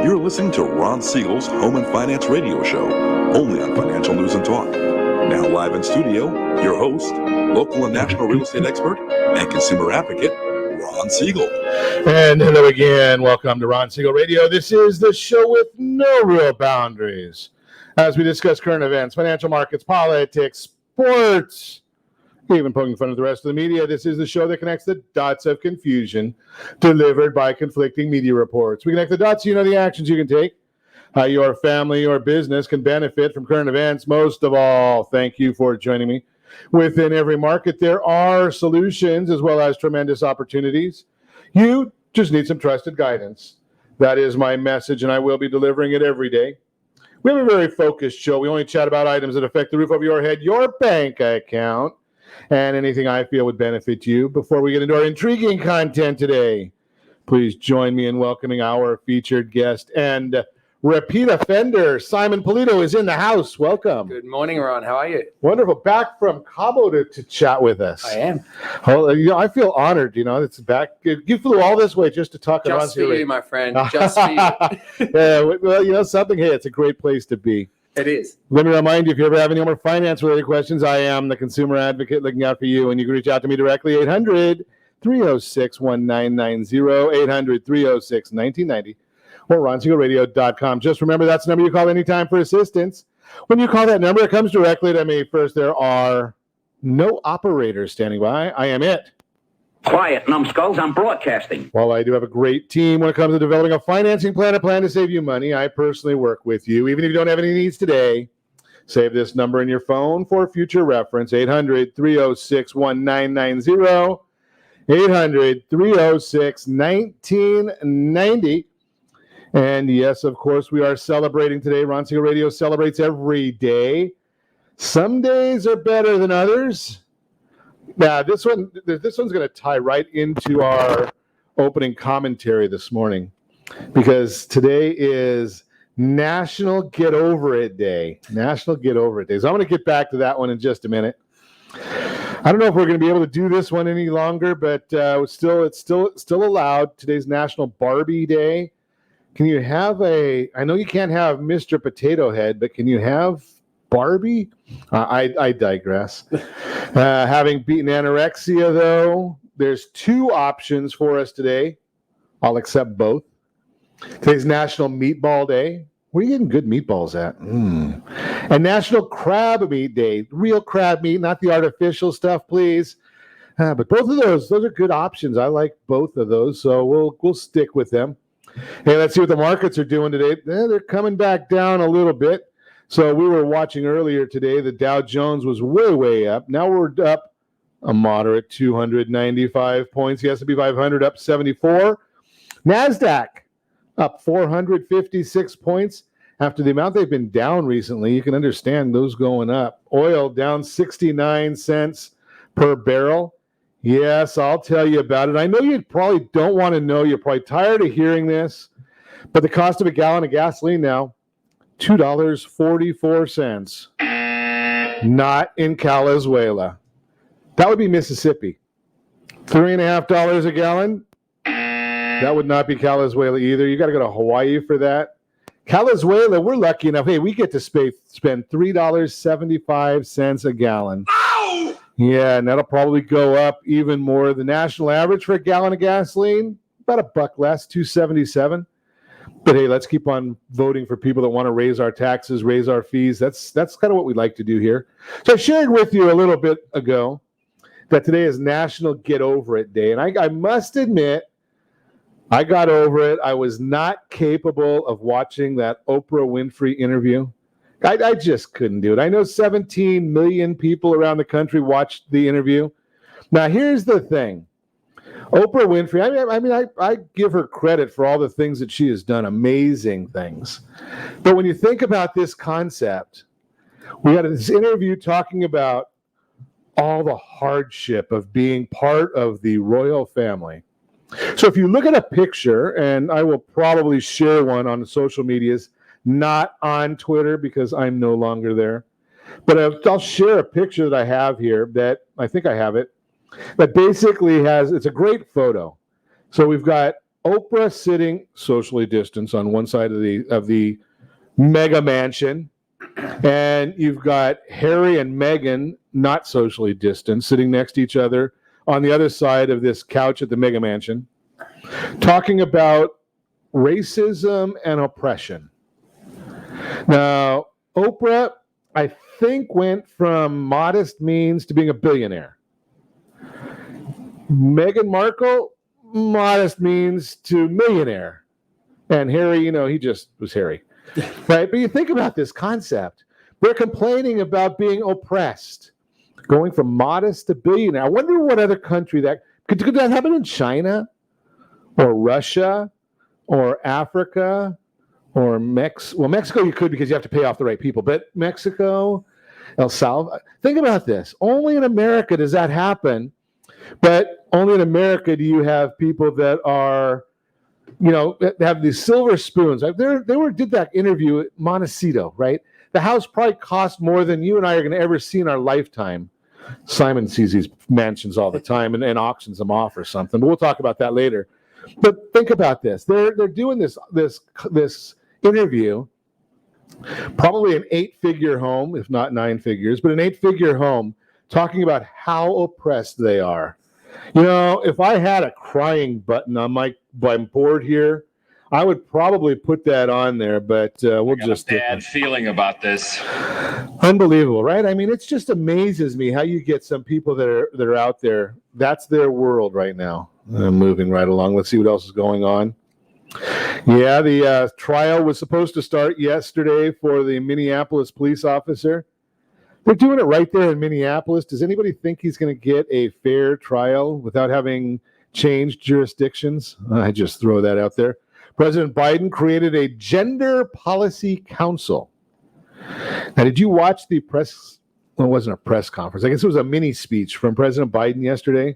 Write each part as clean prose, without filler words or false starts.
You're listening to Ron Siegel's Home and Finance Radio Show, only on Financial News and Talk. Now live in studio, your host, local and national real estate expert and consumer advocate, Ron Siegel. And hello again. Welcome to Ron Siegel Radio. This is the show with no real boundaries, as we discuss current events, financial markets, politics, sports, even poking fun at the rest of the media. This is the show that connects the dots of confusion delivered by conflicting media reports. We connect the dots so you know the actions you can take, how your family or business can benefit from current events. Most of all, thank you for joining me. Within every market, there are solutions as well as tremendous opportunities. You just need some trusted guidance. That is my message, and I will be delivering it every day. We have a very focused show. We only chat about items that affect the roof over your head, your bank account, and anything I feel would benefit you. Before we get into our intriguing content today, please join me in welcoming our featured guest and repeat offender. Simon Polito is in the house. Welcome. Good morning, Ron. How are you? Wonderful. Back from Cabo to chat with us. I am. Well, I feel honored. It's back. You flew all this way just to talk about Just for you, my friend. Just for you. Yeah. Well, something. Hey, it's a great place to be. It is. Let me remind you, if you ever have any more finance-related questions, I am the consumer advocate looking out for you, and you can reach out to me directly, 800-306-1990, 800-306-1990, or RonSiegelRadio.com. Just remember, that's the number you call anytime for assistance. When you call that number, it comes directly to me. First, there are no operators standing by. I am it. Quiet, numbskulls, I'm broadcasting. While I do have a great team when it comes to developing a financing plan, a plan to save you money, I personally work with you. Even if you don't have any needs today, save this number in your phone for future reference, 800-306-1990, 800-306-1990. And yes, of course, we are celebrating today. Ron Siegel Radio celebrates every day. Some days are better than others. Now, this one's going to tie right into our opening commentary this morning, because today is National Get Over It Day. National Get Over It Day. So I'm going to get back to that one in just a minute. I don't know if we're going to be able to do this one any longer, but it's still allowed. Today's National Barbie Day. Can you have I know you can't have Mr. Potato Head, but can you have Barbie? I digress. Having beaten anorexia, though, there's two options for us today. I'll accept both. Today's National Meatball Day. Where are you getting good meatballs at? And National Crab Meat Day. Real crab meat, not the artificial stuff, please. But both of those are good options. I like both of those, so we'll stick with them. Hey, let's see what the markets are doing today. They're coming back down a little bit. So we were watching earlier today, the Dow Jones was way up. Now we're up a moderate 295 points. The S&P 500 up 74. NASDAQ up 456 points. After the amount they've been down recently, you can understand those going up. Oil down 69 cents per barrel. Yes, I'll tell you about it. I know you probably don't want to know. You're probably tired of hearing this. But the cost of a gallon of gasoline now, $2.44. Not in Calizuela. That would be Mississippi. $3.50 a gallon. That would not be Calizuela either. You got to go to Hawaii for that. Calizuela, we're lucky enough. Hey, we get to spend $3.75 a gallon. Ow! Yeah, and that'll probably go up even more. The national average for a gallon of gasoline, about $1 less, $2.77. But hey, let's keep on voting for people that want to raise our taxes, raise our fees. That's kind of what we like to do here. So I shared with you a little bit ago that today is National Get Over It Day. And I must admit, I got over it. I was not capable of watching that Oprah Winfrey interview. I just couldn't do it. I know 17 million people around the country watched the interview. Now, here's the thing. Oprah Winfrey, I give her credit for all the things that she has done, amazing things. But when you think about this concept, we had this interview talking about all the hardship of being part of the royal family. So if you look at a picture, and I will probably share one on the social medias, not on Twitter because I'm no longer there, but I'll share a picture that I have here that I think I have it, that basically it's a great photo. So we've got Oprah sitting socially distanced on one side of the mega mansion, and you've got Harry and Meghan not socially distanced, sitting next to each other on the other side of this couch at the mega mansion, talking about racism and oppression. Now, Oprah, I think, went from modest means to being a billionaire. Meghan Markle, modest means to millionaire. And Harry, he just was Harry. Right? But you think about this concept. They're complaining about being oppressed, going from modest to billionaire. I wonder what other country could that happen in China or Russia or Africa or Mexico? Well, Mexico you could because you have to pay off the right people. But Mexico, El Salvador, think about this. Only in America does that happen. But only in America do you have people that are, have these silver spoons. They did that interview at Montecito, right? The house probably cost more than you and I are going to ever see in our lifetime. Simon sees these mansions all the time and auctions them off or something. But we'll talk about that later. But think about this. They're doing this interview, probably an 8-figure home, if not 9 figures, but an 8-figure home, talking about how oppressed they are. If I had a crying button on my board here, I would probably put that on there, but we'll just a bad feeling about this. Unbelievable, right? I mean, it just amazes me how you get some people that are out there. That's their world right now. Moving right along. Let's see what else is going on. Yeah, the trial was supposed to start yesterday for the Minneapolis police officer. They're doing it right there in Minneapolis. Does anybody think he's going to get a fair trial without having changed jurisdictions? I just throw that out there. President Biden created a gender policy council. Now, did you watch the press? Well, it wasn't a press conference. I guess it was a mini speech from President Biden yesterday.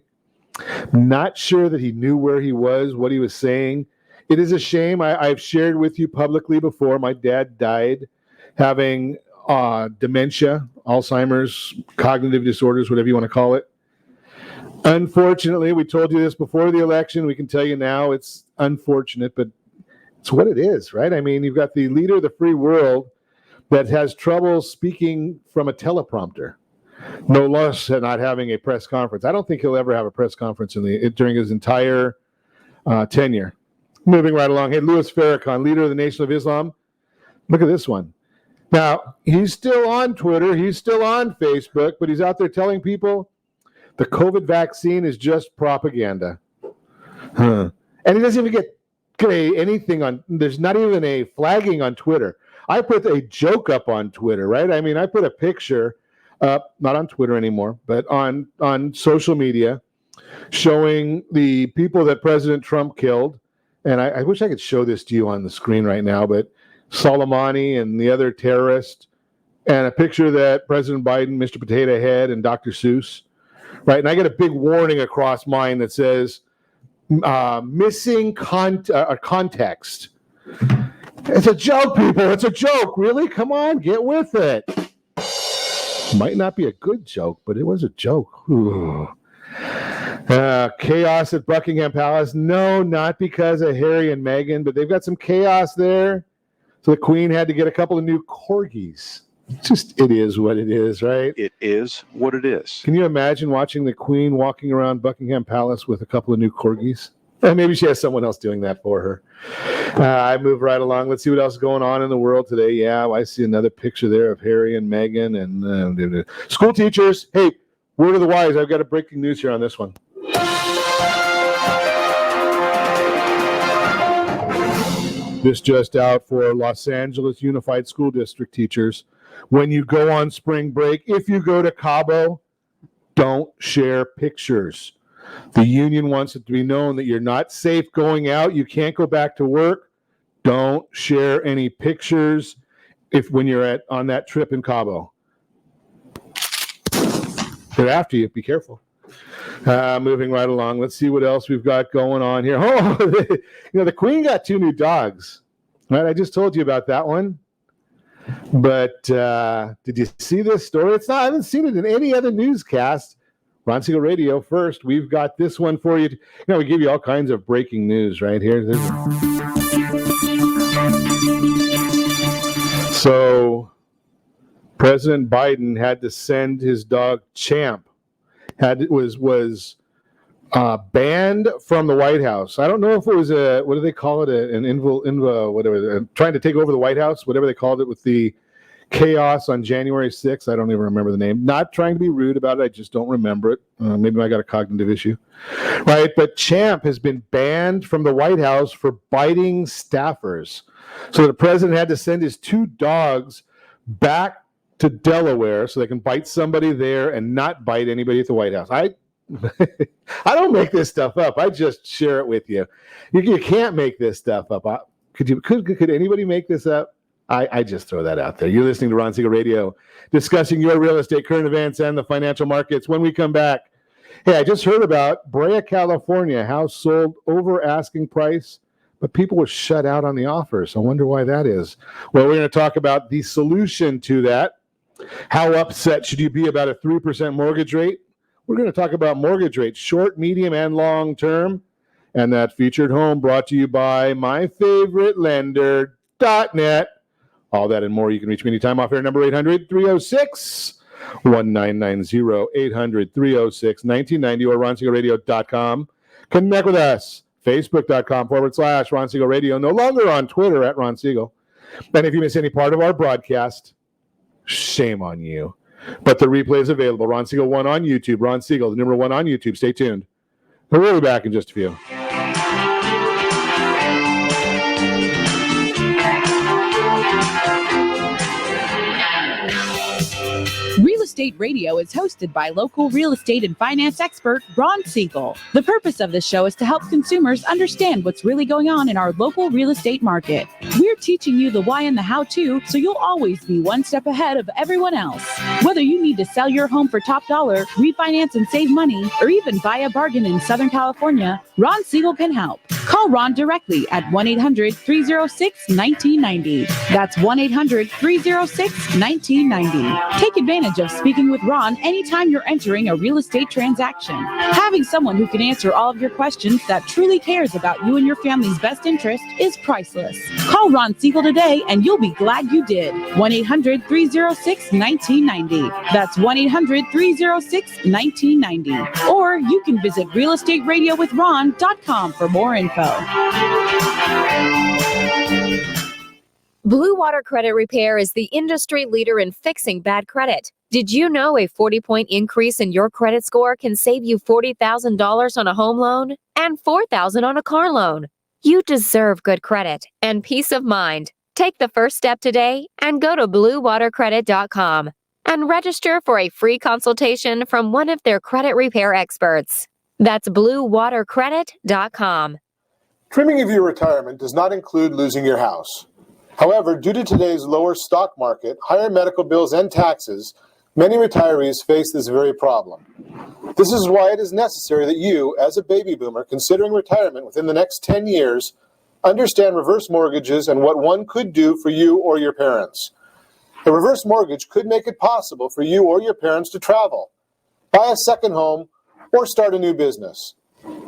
Not sure that he knew where he was, what he was saying. It is a shame. I've shared with you publicly before. My dad died having dementia, Alzheimer's, cognitive disorders, whatever you want to call it. Unfortunately, we told you this before the election. We can tell you now it's unfortunate, but it's what it is, right? I mean, you've got the leader of the free world that has trouble speaking from a teleprompter. No less than not having a press conference. I don't think he'll ever have a press conference during his entire tenure. Moving right along. Hey, Louis Farrakhan, leader of the Nation of Islam. Look at this one. Now, he's still on Twitter. He's still on Facebook, but he's out there telling people the COVID vaccine is just propaganda. And he doesn't even get anything on. There's not even a flagging on Twitter. I put a joke up on Twitter, right? I mean, I put a picture up, not on Twitter anymore, but on social media, showing the people that President Trump killed. And I wish I could show this to you on the screen right now, but Soleimani and the other terrorist, and a picture that President Biden, Mr. Potato Head, and Dr. Seuss, right? And I get a big warning across mine that says, missing context. It's a joke, people. It's a joke. Really? Come on, get with it. Might not be a good joke, but it was a joke. Chaos at Buckingham Palace. No, not because of Harry and Meghan, but they've got some chaos there. So the Queen had to get a couple of new corgis. It is what it is, right? It is what it is. Can you imagine watching the Queen walking around Buckingham Palace with a couple of new corgis? Maybe she has someone else doing that for her. I move right along. Let's see what else is going on in the world today. Yeah, I see another picture there of Harry and Meghan and school teachers. Hey, word of the wise. I've got a breaking news here on this one. This just out for Los Angeles Unified School District teachers. When you go on spring break, if you go to Cabo, don't share pictures. The union wants it to be known that you're not safe going out. You can't go back to work. Don't share any pictures when you're on that trip in Cabo. They're after you. Be careful. Moving right along. Let's see what else we've got going on here. Oh, the Queen got 2 new dogs. Right? I just told you about that one. But did you see this story? I haven't seen it in any other newscast. Ron Siegel Radio. First, we've got this one for you. We give you all kinds of breaking news right here. So, President Biden had to send his dog Champ. Was banned from the White House. I don't know if it was what do they call it? An whatever, trying to take over the White House, whatever they called it with the chaos on January 6th. I don't even remember the name. Not trying to be rude about it. I just don't remember it. Maybe I got a cognitive issue. Right. But Champ has been banned from the White House for biting staffers. So the president had to send his 2 dogs back to Delaware so they can bite somebody there and not bite anybody at the White House. I don't make this stuff up. I just share it with you. You can't make this stuff up. Could anybody make this up? I just throw that out there. You're listening to Ron Siegel Radio, discussing your real estate, current events, and the financial markets. When we come back, hey, I just heard about Brea, California, house sold over asking price, but people were shut out on the offers. I wonder why that is. Well, we're going to talk about the solution to that. How upset should you be about a 3% mortgage rate? We're going to talk about mortgage rates, short, medium, and long term. And that featured home brought to you by my favorite lender.net. All that and more. You can reach me anytime off air number 800-306-1990, 800-306-1990, or RonSiegelRadio.com. Connect with us. Facebook.com/Ron Siegel Radio. No longer on Twitter at Ron Siegel. And if you miss any part of our broadcast, shame on you. But the replay is available. Ron Siegel 1 on YouTube. Ron Siegel, the number 1 on YouTube. Stay tuned. We'll be back in just a few. Real Estate Radio is hosted by local real estate and finance expert Ron Siegel. The purpose of this show is to help consumers understand what's really going on in our local real estate market. We're teaching you the why and the how-to, so you'll always be one step ahead of everyone else. Whether you need to sell your home for top dollar, refinance and save money, or even buy a bargain in Southern California, Ron Siegel can help. Call Ron directly at 1-800-306-1990. That's 1-800-306-1990. Take advantage of speaking with Ron anytime you're entering a real estate transaction. Having someone who can answer all of your questions that truly cares about you and your family's best interest is priceless. Call Ron Siegel today and you'll be glad you did. 1-800-306-1990. That's 1-800-306-1990. Or you can visit realestateradio.com for more info. Blue Water Credit Repair is the industry leader in fixing bad credit. Did you know a 40-point increase in your credit score can save you $40,000 on a home loan and $4,000 on a car loan? You deserve good credit and peace of mind. Take the first step today and go to bluewatercredit.com and register for a free consultation from one of their credit repair experts. That's bluewatercredit.com. Trimming of your retirement does not include losing your house. However, due to today's lower stock market, higher medical bills, and taxes, many retirees face this very problem. This is why it is necessary that you, as a baby boomer considering retirement within the next 10 years, understand reverse mortgages and what one could do for you or your parents. A reverse mortgage could make it possible for you or your parents to travel, buy a second home, or start a new business.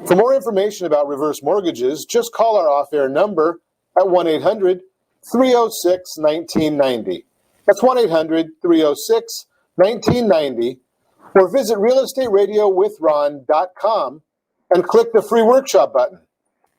For more information about reverse mortgages, just call our off-air number at 1-800-306-1990. That's 1-800-306-1990, or visit realestateradio.com and click the free workshop button.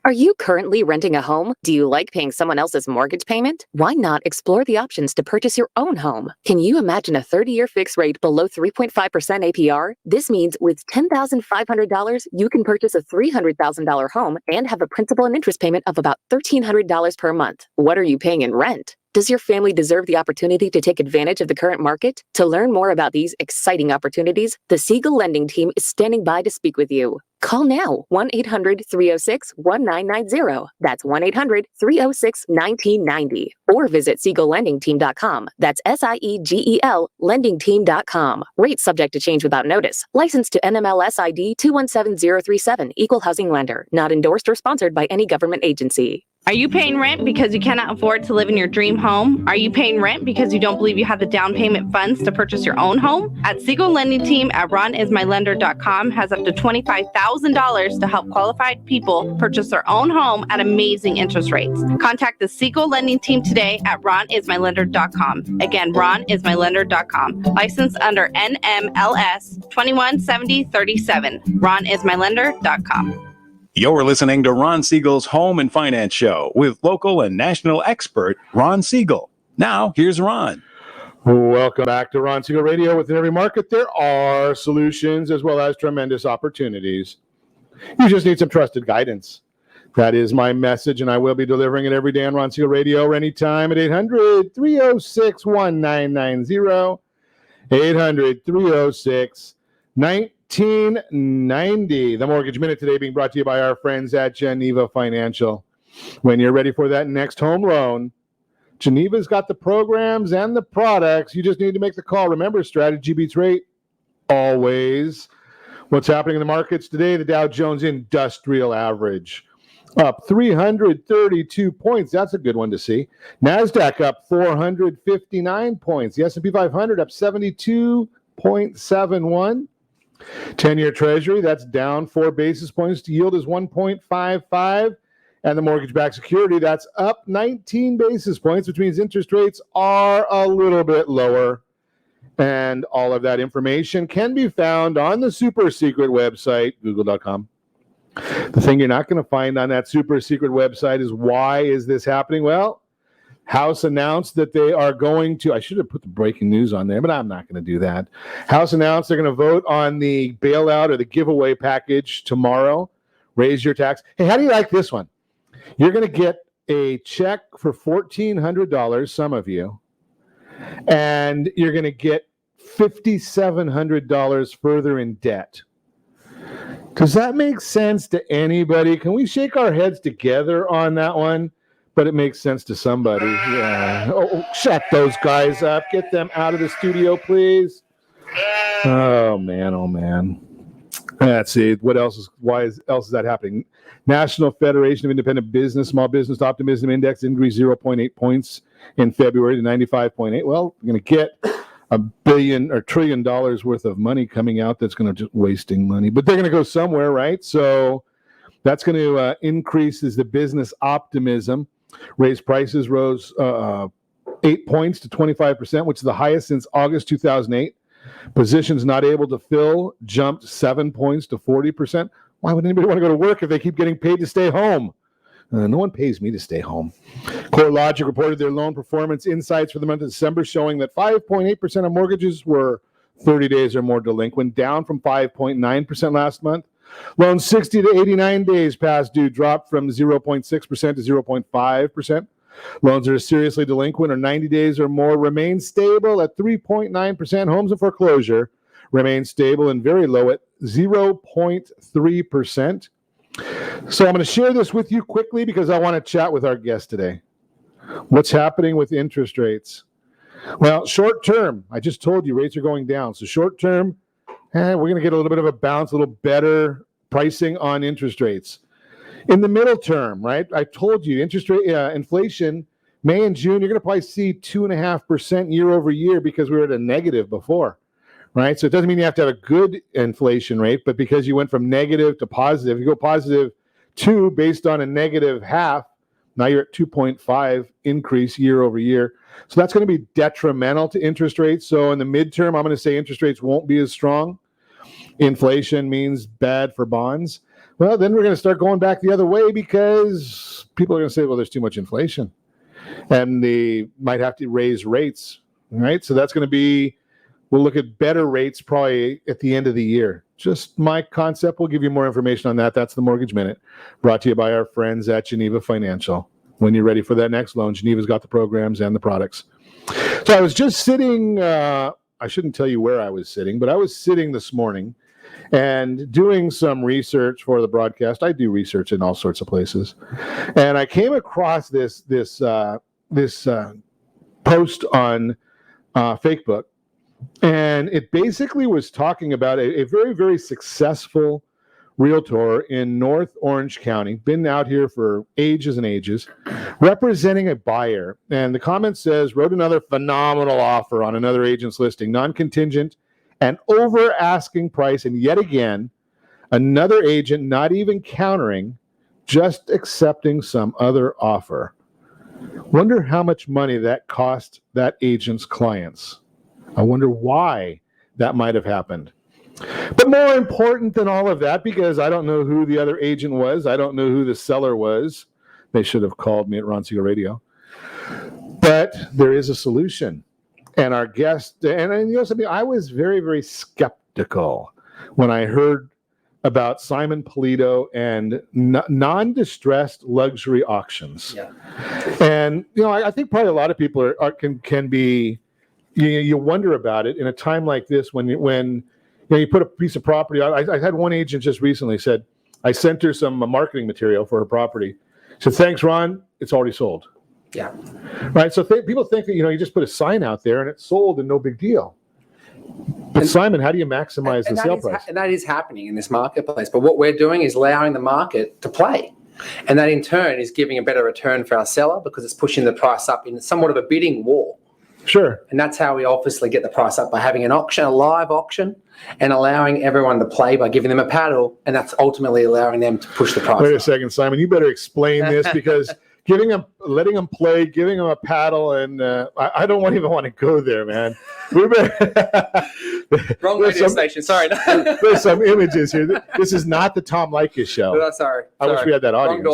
Are you currently renting a home? Do you like paying someone else's mortgage payment? Why not explore the options to purchase your own home? Can you imagine a 30-year fixed rate below 3.5% APR? This means with $10,500, you can purchase a $300,000 home and have a principal and interest payment of about $1,300 per month. What are you paying in rent? Does your family deserve the opportunity to take advantage of the current market? To learn more about these exciting opportunities, the Siegel Lending Team is standing by to speak with you. Call now, 1-800-306-1990. That's 1-800-306-1990. Or visit SiegelLendingTeam.com. That's SIEGEL LendingTeam.com. Rates subject to change without notice. Licensed to NMLS ID 217037. Equal housing lender. Not endorsed or sponsored by any government agency. Are you paying rent because you cannot afford to live in your dream home? Are you paying rent because you don't believe you have the down payment funds to purchase your own home? At Siegel Lending Team at ronismylender.com has up to $25,000 to help qualified people purchase their own home at amazing interest rates. Contact the Siegel Lending Team today at ronismylender.com. Again, ronismylender.com. Licensed under NMLS 217037. ronismylender.com. You're listening to Ron Siegel's Home and Finance Show with local and national expert Ron Siegel. Now, here's Ron. Welcome back to Ron Siegel Radio. Within every market, there are solutions as well as tremendous opportunities. You just need some trusted guidance. That is my message, and I will be delivering it every day on Ron Siegel Radio or anytime at 800-306-1990, 800-306-1990. 1890. The Mortgage Minute today being brought to you by our friends at Geneva Financial. When you're ready for that next home loan, Geneva's got the programs and the products. You just need to make the call. Remember, strategy beats rate always. What's happening in the markets today? The Dow Jones Industrial Average up 332 points. That's a good one to see. NASDAQ up 459 points. The S&P 500 up 72.71. 10-year Treasury, that's down 4 basis points. The yield is 1.55. And the mortgage-backed security, that's up 19 basis points, which means interest rates are a little bit lower. And all of that information can be found on the super secret website, google.com. The thing you're not going to find on that super secret website is why is this happening? Well, House announced that they are going to, I should have put the breaking news on there, but I'm not going to do that. House announced they're going to vote on the bailout or the giveaway package tomorrow. Raise your tax. Hey, how do you like this one? You're going to get a check for $1,400, some of you, and you're going to get $5,700 further in debt. Does that make sense to anybody? Can we shake our heads together on that one? But it makes sense to somebody. Yeah. Oh, shut those guys up. Get them out of the studio, please. Oh, man. Oh, man. Let's see. What else is, else is that happening? National Federation of Independent Business, Small Business Optimism Index increased 0.8 points in February to 95.8. Well, we're going to get $1 billion or $1 trillion worth of money coming out that's going to just wasting money. But they're going to go somewhere, right? So that's going to increase the business optimism. Raised prices rose 8 points to 25%, which is the highest since August 2008. Positions not able to fill jumped 7 points to 40%. Why would anybody want to go to work if they keep getting paid to stay home? No one pays me to stay home. CoreLogic reported their loan performance insights for the month of December, showing that 5.8% of mortgages were 30 days or more delinquent, down from 5.9% last month. Loans 60 to 89 days past due dropped from 0.6% to 0.5%. Loans that are seriously delinquent or 90 days or more remain stable at 3.9%. Homes in foreclosure remain stable and very low at 0.3%. So I'm going to share this with you quickly because I want to chat with our guest today. What's happening with interest rates? Well, short term, I just told you rates are going down. So short term, we're going to get a little bit of a bounce, a little better pricing on interest rates. In the middle term, right? I told you interest rate inflation, May and June, you're going to probably see 2.5% year over year because we were at a negative before, right? So it doesn't mean you have to have a good inflation rate, but because you went from negative to positive, you go positive 2 based on a negative half. Now you're at 2.5 increase year over year. So that's going to be detrimental to interest rates. So in the midterm, I'm going to say interest rates won't be as strong. Inflation means bad for bonds. Well, then we're going to start going back the other way because people are going to say, well, there's too much inflation. And they might have to raise rates, right? So that's going to be, we'll look at better rates probably at the end of the year. Just my concept. We'll give you more information on that. That's the Mortgage Minute, brought to you by our friends at Geneva Financial. When you're ready for that next loan, Geneva's got the programs and the products. So I was just sitting, I shouldn't tell you where I was sitting, but I was sitting this morning and doing some research for the broadcast. I do research in all sorts of places. And I came across this post on Facebook. And it basically was talking about a very, very successful realtor in North Orange County, been out here for ages and ages, representing a buyer. And the comment says, wrote another phenomenal offer on another agent's listing, non-contingent and over asking price. And yet again, another agent not even countering, just accepting some other offer. Wonder how much money that cost that agent's clients. I wonder why that might have happened. But more important than all of that, because I don't know who the other agent was, I don't know who the seller was. They should have called me at Ron Siegel Radio. But there is a solution. And our guest, and you know something, I was very, very skeptical when I heard about Simon Polito and non-distressed luxury auctions. Yeah. And, you know, I think probably a lot of people can be, you wonder about it in a time like this when you put a piece of property out. I had one agent just recently said, I sent her some marketing material for her property. She said, thanks, Ron, it's already sold. Yeah. Right. So people think that, you know, you just put a sign out there and it's sold and no big deal. But Simon, how do you maximize the sale price? And that is happening in this marketplace. But what we're doing is allowing the market to play. And that in turn is giving a better return for our seller because it's pushing the price up in somewhat of a bidding war. Sure. And that's how we obviously get the price up, by having an auction, a live auction, and allowing everyone to play by giving them a paddle. And that's ultimately allowing them to push the price up. Wait a second, Simon, you better explain this because letting them play, giving them a paddle, and I don't even want to go there, man. Wrong radio station. Sorry. There's some images here. This is not the Tom Leykis show. No, sorry. I wish we had that audience.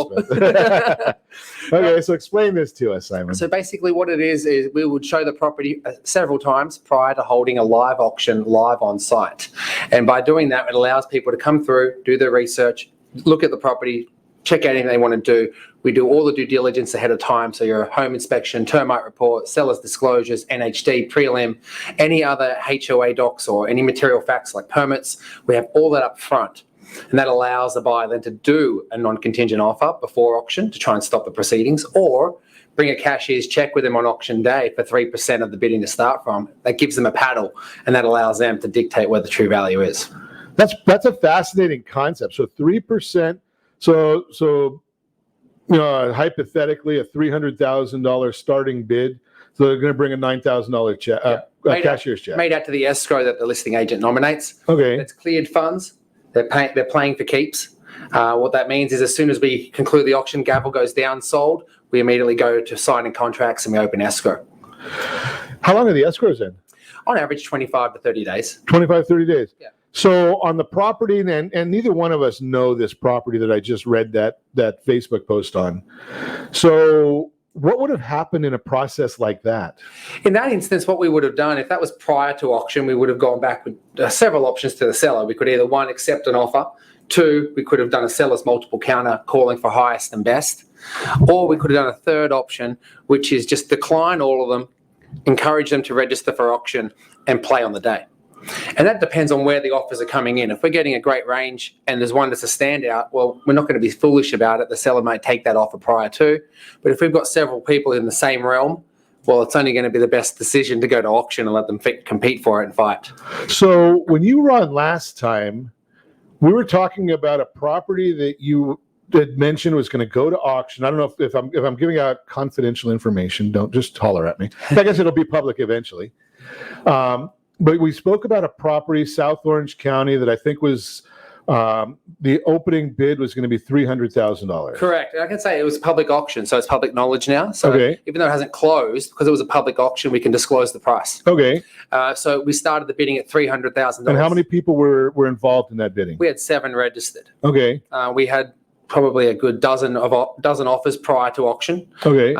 Okay, so explain this to us, Simon. So basically what it is we would show the property several times prior to holding a live auction live on site. And by doing that, it allows people to come through, do their research, look at the property, check out anything they want to do. We do all the due diligence ahead of time. So your home inspection, termite report, seller's disclosures, NHD, prelim, any other HOA docs or any material facts like permits. We have all that up front. And that allows the buyer then to do a non-contingent offer before auction to try and stop the proceedings, or bring a cashier's check with them on auction day for 3% of the bidding to start from. That gives them a paddle, and that allows them to dictate what the true value is. That's a fascinating concept. So 3%. So you know, hypothetically, a $300,000 starting bid. So they're going to bring a $9,000 check, cashier's check. Made out to the escrow that the listing agent nominates. Okay. It's cleared funds. They're playing for keeps. What that means is as soon as we conclude the auction, gavel goes down, sold, we immediately go to signing contracts and we open escrow. How long are the escrows in? On average, 25 to 30 days. 25, 30 days. Yeah. So on the property, and neither one of us know this property that I just read that Facebook post on. So what would have happened in a process like that? In that instance, what we would have done, if that was prior to auction, we would have gone back with several options to the seller. We could either, one, accept an offer. Two, we could have done a seller's multiple counter calling for highest and best. Or we could have done a third option, which is just decline all of them, encourage them to register for auction and play on the day. And that depends on where the offers are coming in. If we're getting a great range and there's one that's a standout, well, we're not going to be foolish about it. The seller might take that offer prior to. But if we've got several people in the same realm, well, it's only going to be the best decision to go to auction and let them compete for it and fight. So when you were on last time, we were talking about a property that you had mentioned was going to go to auction. I don't know if I'm giving out confidential information. Don't just holler at me. I guess it'll be public eventually. But we spoke about a property, South Orange County, that I think was the opening bid was going to be $300,000. Correct. I can say it was public auction, so it's public knowledge now. So even though it hasn't closed, because it was a public auction, we can disclose the price. Okay. So we started the bidding at $300,000. And how many people were involved in that bidding? We had 7 registered. Okay. We had probably a good dozen offers prior to auction. Okay.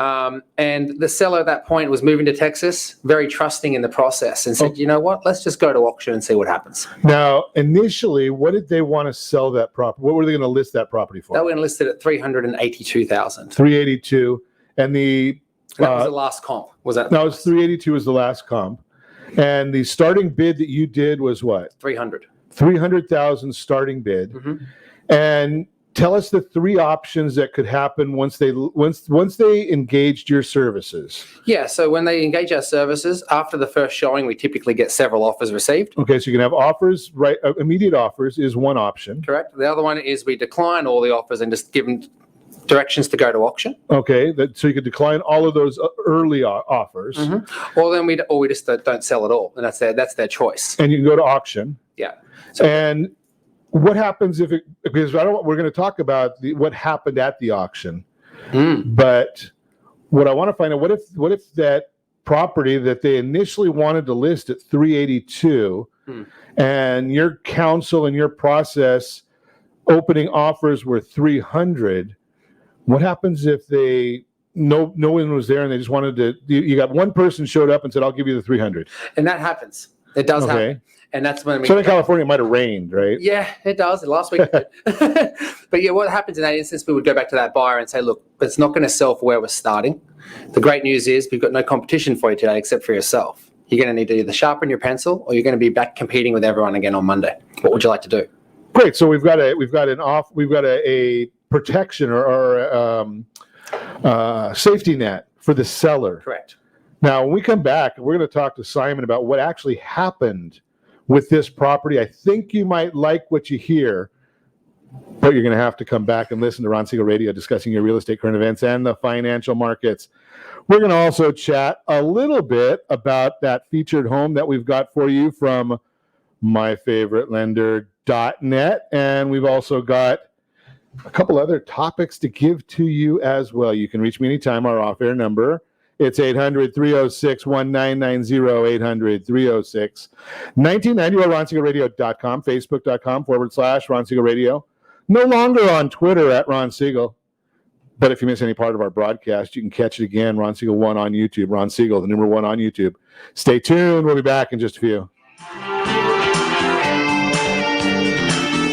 And the seller at that point was moving to Texas, very trusting in the process, and said, you know what, let's just go to auction and see what happens. Now, initially, what did they want to sell that property? What were they going to list that property for? They were going to list it at $382,000. $382,000. And that was the last comp. Was that? No, it was $382,000 was the last comp. And the starting bid that you did was what? $300,000. $300,000 starting bid. Mm-hmm. And tell us the three options that could happen once they engaged your services. Yeah, so when they engage our services, after the first showing, we typically get several offers received. Okay, so you can have offers, right? Immediate offers is one option. Correct. The other one is we decline all the offers and just give them directions to go to auction. Okay, so you could decline all of those early offers. Or then we just don't sell at all, and that's their choice. And you can go to auction. Yeah. So, and what happens if because we're going to talk about what happened at the auction, but what I want to find out, what if that property that they initially wanted to list at 382 and your counsel and your process opening offers were 300? What happens if no one was there and they just wanted to, you got one person showed up and said, I'll give you the 300? And that happens. It does happen. And that's when Southern California might have rained, right? Yeah, it does. Last week it did. But yeah, what happens in that instance, we would go back to that buyer and say, look, it's not going to sell for where we're starting. The great news is we've got no competition for you today except for yourself. You're going to need to either sharpen your pencil or you're going to be back competing with everyone again on Monday. What would you like to do? Great. So we've got a protection or safety net for the seller. Correct. Now, when we come back, we're going to talk to Simon about what actually happened with this property. I think you might like what you hear, but you're going to have to come back and listen to Ron Siegel Radio discussing your real estate current events and the financial markets. We're going to also chat a little bit about that featured home that we've got for you from myfavoritelender.net. And we've also got a couple other topics to give to you as well. You can reach me anytime. Our off-air number, it's 800-306-1990, 800-306-1990, or RonSiegelRadio.com, Facebook.com/Ron Siegel Radio. No longer on Twitter at Ron Siegel. But if you miss any part of our broadcast, you can catch it again, Ron Siegel 1 on YouTube, Ron Siegel, the number 1 on YouTube. Stay tuned. We'll be back in just a few.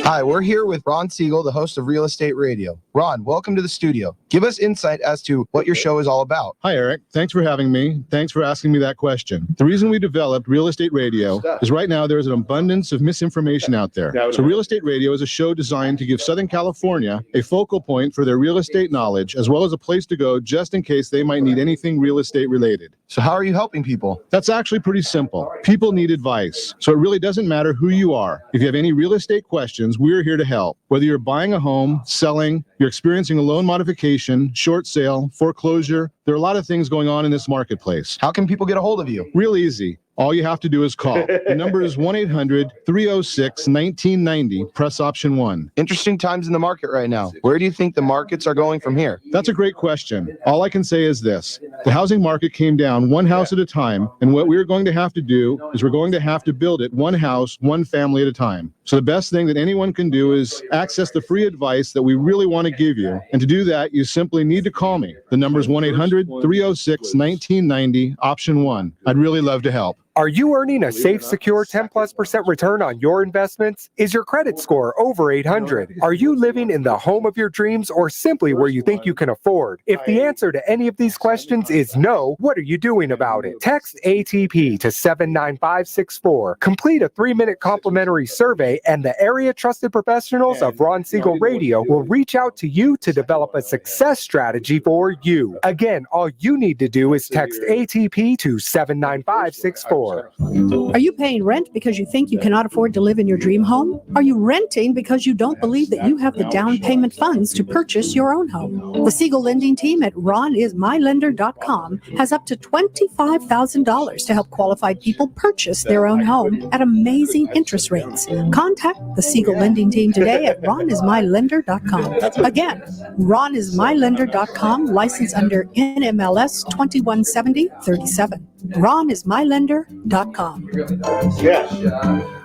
Hi, we're here with Ron Siegel, the host of Real Estate Radio. Ron, welcome to the studio. Give us insight as to what your show is all about. Hi, Eric. Thanks for having me. Thanks for asking me that question. The reason we developed Real Estate Radio is right now there's an abundance of misinformation out there. So Real Estate Radio is a show designed to give Southern California a focal point for their real estate knowledge, as well as a place to go just in case they might need anything real estate related. So how are you helping people? That's actually pretty simple. People need advice. So it really doesn't matter who you are. If you have any real estate questions, we're here to help. Whether you're buying a home, selling, you're experiencing a loan modification, short sale, foreclosure, there are a lot of things going on in this marketplace. How can people get a hold of you? Real easy. All you have to do is call. The number is 1-800-306-1990. Press option 1. Interesting times in the market right now. Where do you think the markets are going from here? That's a great question. All I can say is this. The housing market came down one house at a time, and what we're going to have to do is we're going to have to build it one house, one family at a time. So the best thing that anyone can do is access the free advice that we really want to give you. And to do that, you simply need to call me. The number is 1-800-306-1990, option 1. I'd really love to help. Are you earning a safe, secure 10+% return on your investments? Is your credit score over 800? Are you living in the home of your dreams or simply where you think you can afford? If the answer to any of these questions is no, what are you doing about it? Text ATP to 79564. Complete a 3-minute complimentary survey and the area trusted professionals of Ron Siegel Radio will reach out to you to develop a success strategy for you. Again, all you need to do is text ATP to 79564. Are you paying rent because you think you cannot afford to live in your dream home? Are you renting because you don't believe that you have the down payment funds to purchase your own home? The Siegel lending team at ronismylender.com has up to $25,000 to help qualified people purchase their own home at amazing interest rates. Contact the Siegel lending team today at ronismylender.com. Again, ronismylender.com, license under NMLS 217037. ronismylender.com.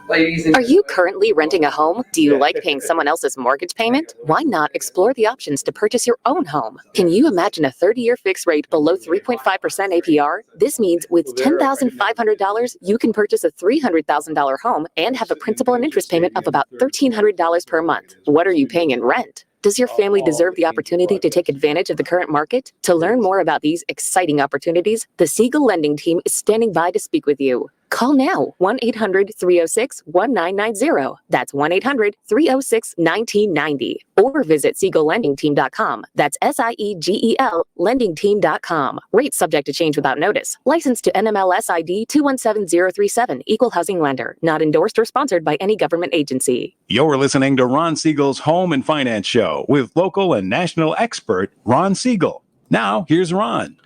Are you currently renting a home? Do you like paying someone else's mortgage payment? Why not explore the options to purchase your own home? Can you imagine a 30-year fixed rate below 3.5% APR? This means with $10,500, you can purchase a $300,000 home and have a principal and interest payment of about $1,300 per month. What are you paying in rent? Does your family deserve the opportunity to take advantage of the current market? To learn more about these exciting opportunities, the Siegel Lending Team is standing by to speak with you. Call now, 1-800-306-1990. That's 1-800-306-1990. Or visit SiegelLendingTeam.com. That's SIEGEL LendingTeam.com. Rates subject to change without notice. Licensed to NMLS ID 217037. Equal housing lender. Not endorsed or sponsored by any government agency. You're listening to Ron Siegel's Home and Finance Show with local and national expert Ron Siegel. Now, here's Ron.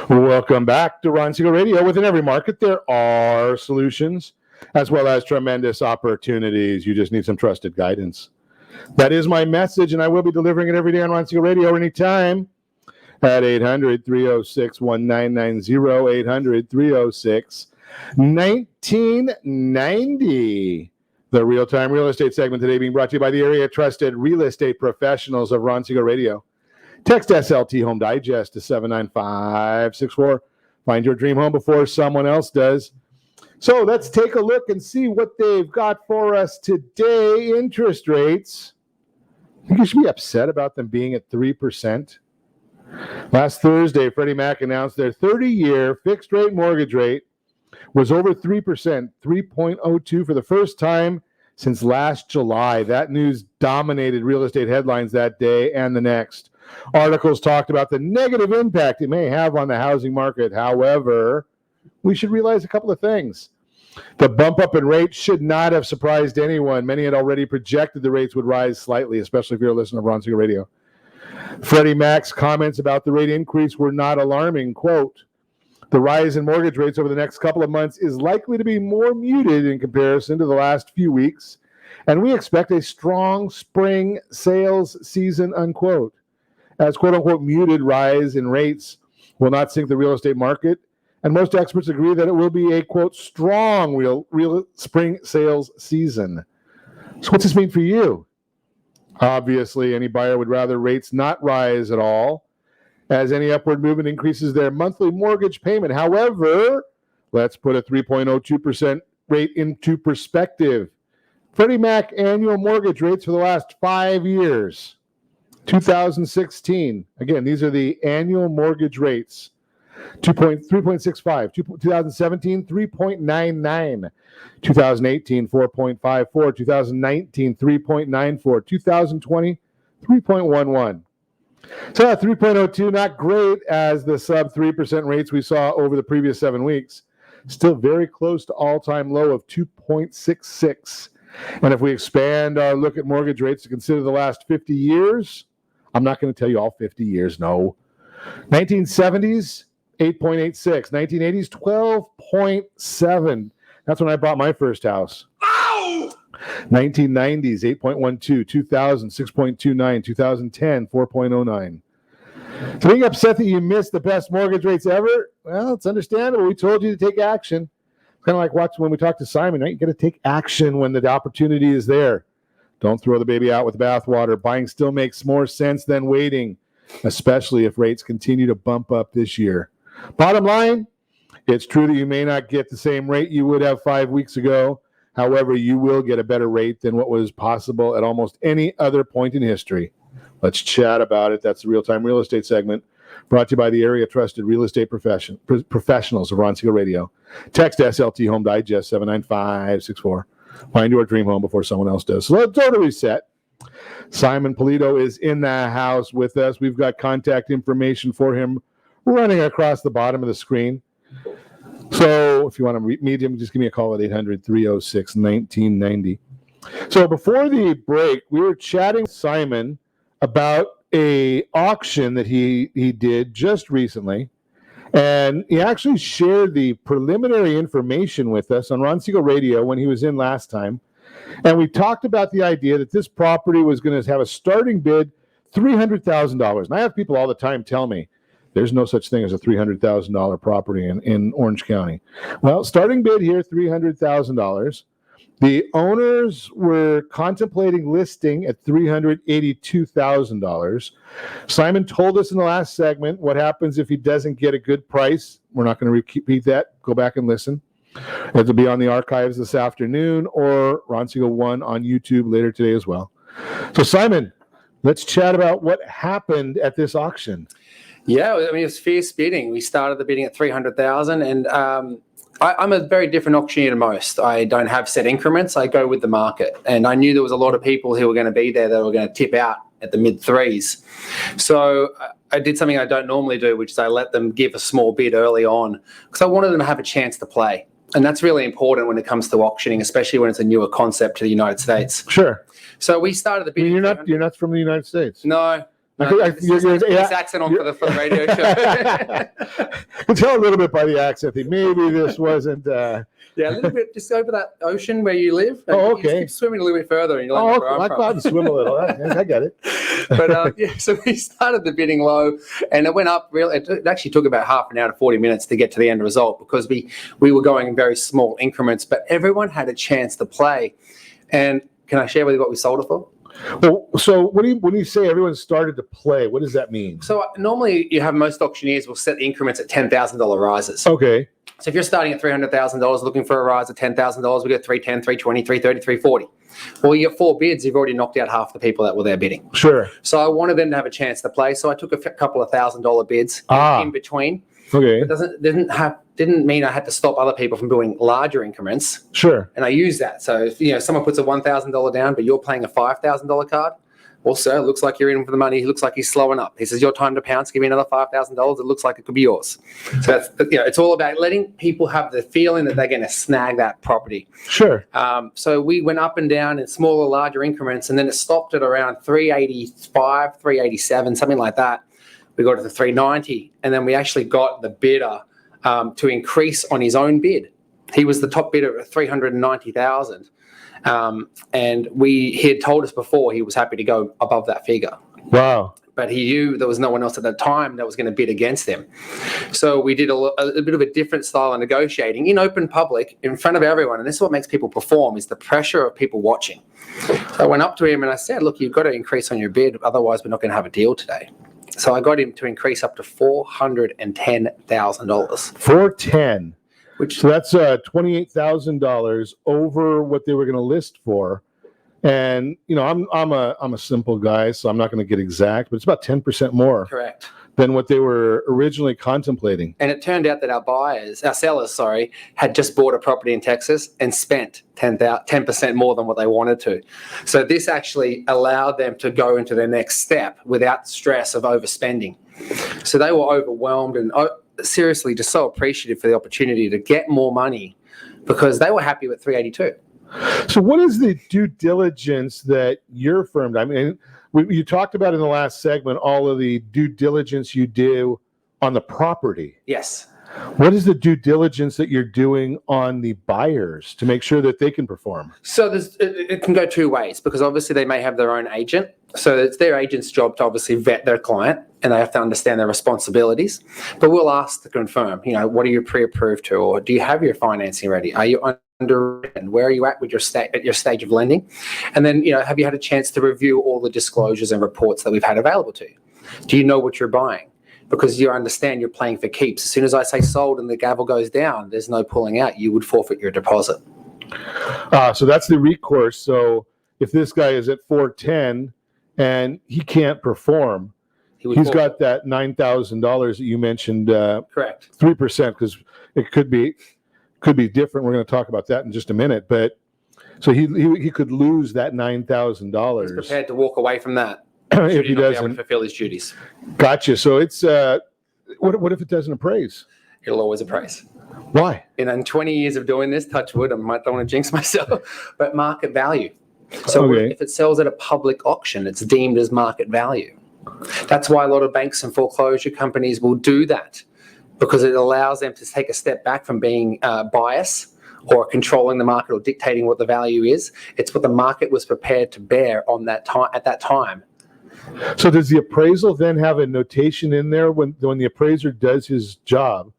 Welcome back to Ron Siegel Radio. Within every market, there are solutions as well as tremendous opportunities. You just need some trusted guidance. That is my message, and I will be delivering it every day on Ron Siegel Radio anytime at 800-306-1990, 800-306-1990. The real-time real estate segment today being brought to you by the area trusted real estate professionals of Ron Siegel Radio. Text SLT Home Digest to 79564. Find your dream home before someone else does. So let's take a look and see what they've got for us today. Interest rates. I think you should be upset about them being at 3%. Last Thursday, Freddie Mac announced their 30-year fixed-rate mortgage rate was over 3%, 3.02 for the first time since last July. That news dominated real estate headlines that day and the next. Articles talked about the negative impact it may have on the housing market. However, we should realize a couple of things. The bump up in rates should not have surprised anyone. Many had already projected the rates would rise slightly, especially if you're a listener of Ron Siegel Radio. Freddie Mac's comments about the rate increase were not alarming. Quote, the rise in mortgage rates over the next couple of months is likely to be more muted in comparison to the last few weeks, and we expect a strong spring sales season, unquote. As quote-unquote muted rise in rates will not sink the real estate market, and most experts agree that it will be a, quote, strong real spring sales season. So what's this mean for you? Obviously, any buyer would rather rates not rise at all, as any upward movement increases their monthly mortgage payment. However, let's put a 3.02% rate into perspective. Freddie Mac annual mortgage rates for the last 5 years. 2016, again, these are the annual mortgage rates. 3.65, 2017, 3.99, 2018, 4.54, 2019, 3.94, 2020, 3.11. So that 3.02, not great as the sub 3% rates we saw over the previous 7 weeks. Still very close to all-time low of 2.66. And if we expand our look at mortgage rates to consider the last 50 years, I'm not going to tell you all 50 years, no. 1970s, 8.86. 1980s, 12.7. That's when I bought my first house. Ow! 1990s, 8.12. 2000, 6.29. 2010, 4.09. So being upset that you missed the best mortgage rates ever, well, it's understandable. We told you to take action. It's kind of like when we talked to Simon, right? You got to take action when the opportunity is there. Don't throw the baby out with the bathwater. Buying still makes more sense than waiting, especially if rates continue to bump up this year. Bottom line, it's true that you may not get the same rate you would have 5 weeks ago. However, you will get a better rate than what was possible at almost any other point in history. Let's chat about it. That's the real-time real estate segment brought to you by the area trusted real estate professionals of Ron Siegel Radio. Text SLT Home Digest 79564. Find your dream home before someone else does. So let's go to reset. Simon Polito is in the house with us. We've got contact information for him running across the bottom of the screen. So if you want to meet him, just give me a call at 800-306-1990. So before the break, we were chatting with Simon about a auction that he did just recently. And he actually shared the preliminary information with us on Ron Siegel Radio when he was in last time. And we talked about the idea that this property was going to have a starting bid, $300,000. And I have people all the time tell me, there's no such thing as a $300,000 property in Orange County. Well, starting bid here, $300,000. The owners were contemplating listing at $382,000. Simon told us in the last segment what happens if he doesn't get a good price. We're not going to repeat that. Go back and listen. It'll be on the archives this afternoon or Ron Siegel 1 on YouTube later today as well. So, Simon, let's chat about what happened at this auction. Yeah, I mean, it's fierce bidding. We started the bidding at $300,000, and I'm a very different auctioneer to most. I don't have set increments. I go with the market. And I knew there was a lot of people who were going to be there that were going to tip out at the mid threes. So I did something I don't normally do, which is I let them give a small bid early on because I wanted them to have a chance to play. And that's really important when it comes to auctioning, especially when it's a newer concept to the United States. Sure. So we started the bidding. You're not from the United States. No. This accent on for the radio show. We'll tell a little bit by the accent. Maybe this wasn't. Yeah, a little bit just over that ocean where you live. Oh, okay. You just keep swimming a little bit further, and you'll Oh, end up where I I'm thought to swim a little. I get it. But yeah, so we started the bidding low, and it went up. It actually took about half an hour to 40 minutes to get to the end result because we were going in very small increments, but everyone had a chance to play. And can I share with you what we sold it for? Well, so when you say everyone started to play, what does that mean? So normally you have most auctioneers will set increments at $10,000 rises. Okay. So if you're starting at $300,000 looking for a rise of $10,000, we get 310, 320, 330, 340. Well, you get 4 bids, you've already knocked out half the people that were there bidding. Sure. So I wanted them to have a chance to play. So I took a couple of $1,000 bids in between. Okay. It didn't mean I had to stop other people from doing larger increments. Sure. And I use that. So if someone puts a $1,000 down, but you're playing a $5,000 card, well, sir, it looks like you're in for the money. He looks like he's slowing up. He says, your time to pounce, give me another $5,000. It looks like it could be yours. So that's, it's all about letting people have the feeling that they're going to snag that property. Sure. So we went up and down in smaller, larger increments, and then it stopped at around 385, 387, something like that. We got to the 390, and then we actually got the bidder to increase on his own bid. He was the top bidder at 390,000. And he had told us before he was happy to go above that figure. Wow. But he knew there was no one else at that time that was going to bid against him. So we did a bit of a different style of negotiating in open public in front of everyone. And this is what makes people perform, is the pressure of people watching. So I went up to him and I said, look, you've got to increase on your bid. Otherwise, we're not going to have a deal today. So I got him to increase up to $410,000. 410. So that's $28,000 over what they were going to list for. And I'm a simple guy, so I'm not going to get exact, but it's about 10% more. Correct. Than what they were originally contemplating. And it turned out that our sellers, had just bought a property in Texas and spent 10% more than what they wanted to. So this actually allowed them to go into the next step without stress of overspending. So they were overwhelmed and seriously just so appreciative for the opportunity to get more money because they were happy with 382. So what is the due diligence that your firm, you talked about in the last segment, all of the due diligence you do on the property. Yes. What is the due diligence that you're doing on the buyers to make sure that they can perform? So it can go two ways because obviously they may have their own agent. So it's their agent's job to obviously vet their client and they have to understand their responsibilities. But we'll ask to confirm, what are you pre-approved to, or do you have your financing ready? Are you underwritten? Where are you at with your stage of lending? And then, have you had a chance to review all the disclosures and reports that we've had available to you? Do you know what you're buying? Because you understand you're playing for keeps. As soon as I say sold and the gavel goes down, there's no pulling out. You would forfeit your deposit. So that's the recourse. So if this guy is at 410 and he can't perform, he's got that $9,000 that you mentioned. Correct. 3%, because it could be different. We're going to talk about that in just a minute. But so he could lose that $9,000. He's prepared to walk away from that. If he not doesn't be able to fulfill his duties. Gotcha. So it's what if it doesn't appraise? It'll always appraise. Why? In 20 years of doing this, touch wood, don't want to jinx myself, but market value. So if it sells at a public auction, it's deemed as market value. That's why a lot of banks and foreclosure companies will do that, because it allows them to take a step back from being biased or controlling the market or dictating what the value is. It's what the market was prepared to bear on that time at that time. So does the appraisal then have a notation in there when the appraiser does his job?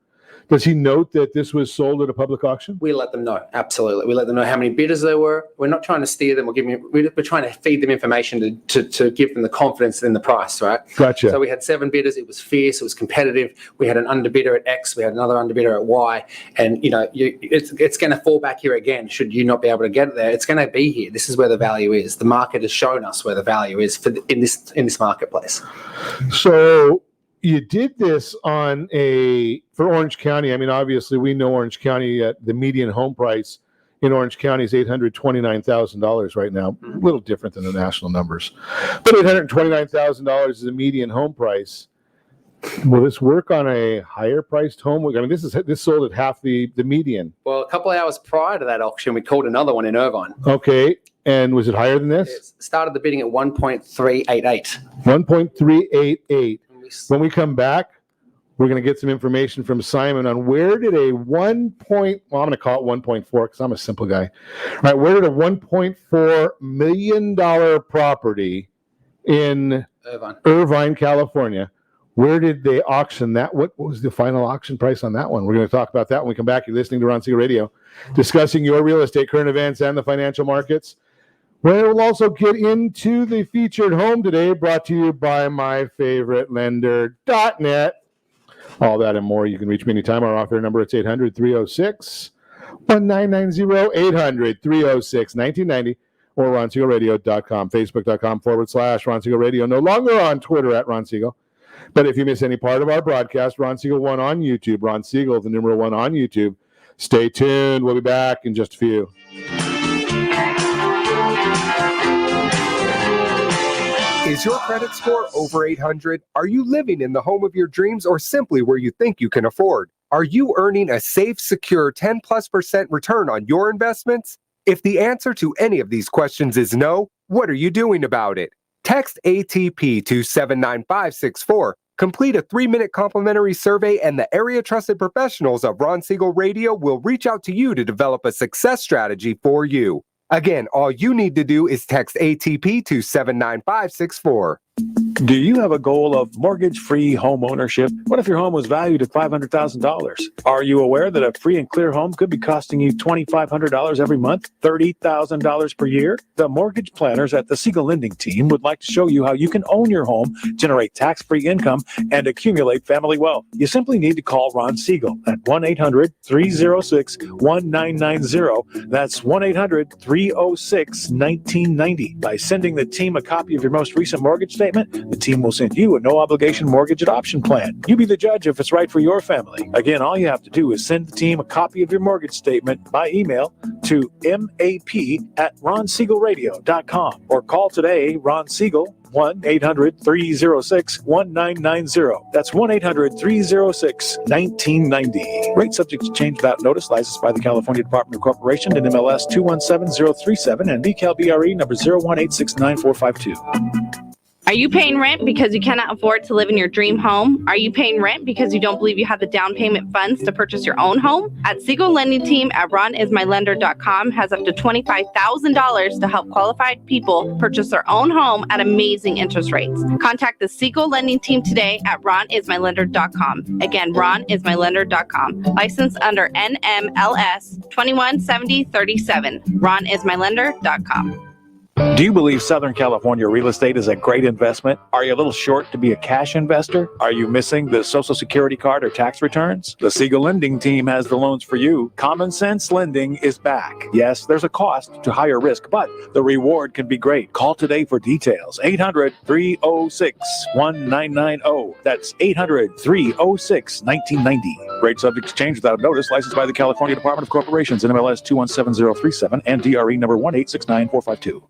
Does he note that this was sold at a public auction? We let them know. Absolutely. We let them know how many bidders there were. We're not trying to steer them or we're trying to feed them information to give them the confidence in the price, right? Gotcha. So we had 7 bidders. It was fierce. It was competitive. We had an underbidder at X. We had another underbidder at Y. And, it's going to fall back here again. Should you not be able to get it there, it's going to be here. This is where the value is. The market has shown us where the value is in this marketplace. So you did this for Orange County. I mean, obviously, we know Orange County, the median home price in Orange County is $829,000 right now. A little different than the national numbers. But $829,000 is the median home price. Will this work on a higher priced home? I mean, this sold at half the median. Well, a couple of hours prior to that auction, we called another one in Irvine. Okay. And was it higher than this? It started the bidding at 1.388. 1.388. When we come back, we're going to get some information from Simon on where did I'm going to call it 1.4 because I'm a simple guy. All right, where did a $1.4 million property in Irvine, California, where did they auction that? What was the final auction price on that one? We're going to talk about that when we come back. You're listening to Ron Siegel Radio, discussing your real estate, current events, and the financial markets. We'll also get into the featured home today, brought to you by myfavoritelender.net. All that and more. You can reach me anytime. Our offer number, it's 800-306-1990, 800-306-1990, or RonSiegelRadio.com, Facebook.com/Ron Siegel Radio. No longer on Twitter at Ron Siegel. But if you miss any part of our broadcast, Ron Siegel 1 on YouTube, Ron Siegel, the numeral 1 on YouTube. Stay tuned. We'll be back in just a few. Is your credit score over 800? Are you living in the home of your dreams or simply where you think you can afford? Are you earning a safe, secure 10+% return on your investments? If the answer to any of these questions is no, what are you doing about it? Text ATP to 79564. Complete a 3-minute complimentary survey and the area trusted professionals of Ron Siegel Radio will reach out to you to develop a success strategy for you. Again, all you need to do is text ATP to 79564. Do you have a goal of mortgage-free home ownership? What if your home was valued at $500,000? Are you aware that a free and clear home could be costing you $2,500 every month, $30,000 per year? The mortgage planners at the Siegel Lending Team would like to show you how you can own your home, generate tax-free income, and accumulate family wealth. You simply need to call Ron Siegel at 1-800-306-1990. That's 1-800-306-1990. By sending the team a copy of your most recent mortgage statement, the team will send you a no-obligation mortgage adoption plan. You be the judge if it's right for your family. Again, all you have to do is send the team a copy of your mortgage statement by email to map@ronsiegelradio.com or call today Ron Siegel 1-800-306-1990. That's 1-800-306-1990. Rate subject to change without notice. Licensed by the California Department of Corporation and MLS 217037 and BCAL number 018694452. Are you paying rent because you cannot afford to live in your dream home? Are you paying rent because you don't believe you have the down payment funds to purchase your own home? At Siegel Lending Team at RonIsMyLender.com has up to $25,000 to help qualified people purchase their own home at amazing interest rates. Contact the Siegel Lending Team today at RonIsMyLender.com. Again, RonIsMyLender.com. Licensed under NMLS 217037. RonIsMyLender.com. Do you believe Southern California real estate is a great investment? Are you a little short to be a cash investor? Are you missing the Social Security card or tax returns? The Siegel Lending Team has the loans for you. Common Sense Lending is back. Yes, there's a cost to higher risk, but the reward can be great. Call today for details. 800-306-1990. That's 800-306-1990. Rate subject to change without notice. Licensed by the California Department of Corporations, NMLS 217037 and DRE number 1869452.